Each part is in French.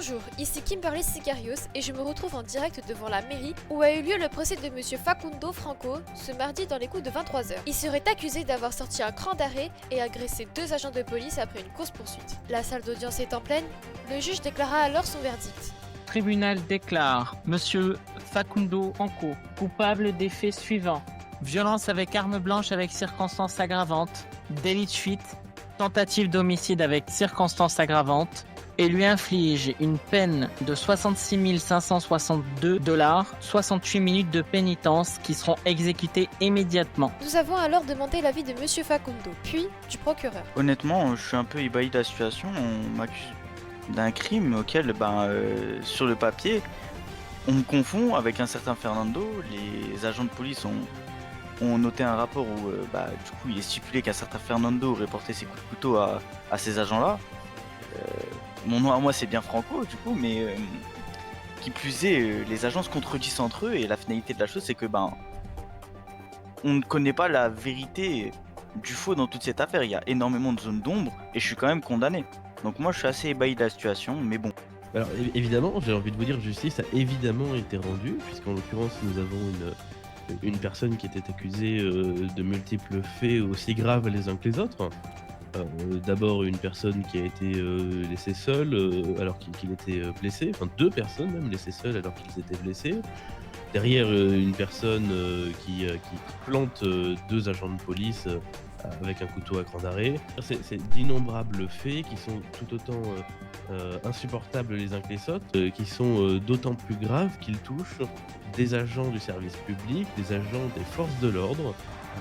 Bonjour, ici Kimberly Sicarios et je me retrouve en direct devant la mairie où a eu lieu le procès de monsieur Facundo Franco ce mardi dans les coups de 23h. Il serait accusé d'avoir sorti un cran d'arrêt et agressé 2 agents de police après une course-poursuite. La salle d'audience étant pleine, le juge déclara alors son verdict. Tribunal déclare Monsieur Facundo Franco coupable des faits suivants: violence avec arme blanche avec circonstances aggravantes, délit de fuite, tentative d'homicide avec circonstances aggravantes, et lui inflige une peine de 66 562 $, 68 minutes de pénitence qui seront exécutées immédiatement. Nous avons alors demandé l'avis de monsieur Facundo, puis du procureur. Honnêtement, je suis un peu ébahi de la situation. On m'accuse d'un crime auquel, sur le papier, on me confond avec un certain Fernando. Les agents de police ont noté un rapport où, du coup, il est stipulé qu'un certain Fernando aurait porté ses coups de couteau à ces agents-là. Mon nom à moi, c'est bien Franco, du coup, mais qui plus est, les agents se contredisent entre eux, et la finalité de la chose, c'est que, on ne connaît pas la vérité du faux dans toute cette affaire. Il y a énormément de zones d'ombre, et je suis quand même condamné. Donc moi, je suis assez ébahi de la situation, mais bon. Alors évidemment, j'ai envie de vous dire, justice a évidemment été rendue, puisqu'en l'occurrence, nous avons une personne qui était accusée de multiples faits aussi graves les uns que les autres. D'abord une personne qui a été laissée seule alors qu'il était blessé, enfin 2 personnes même laissées seules alors qu'ils étaient blessés. Derrière une personne qui plante 2 agents de police avec un couteau à cran d'arrêt. C'est d'innombrables faits qui sont tout autant insupportables les uns que les autres, qui sont d'autant plus graves qu'ils touchent des agents du service public, des agents des forces de l'ordre,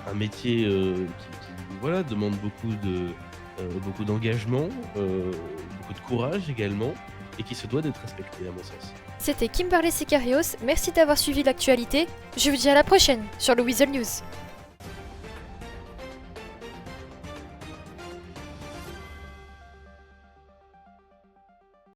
un métier qui demande beaucoup d'engagement, beaucoup de courage également, et qui se doit d'être respecté à mon sens. C'était Kimberly Sicarios, merci d'avoir suivi l'actualité. Je vous dis à la prochaine sur le Weasel News.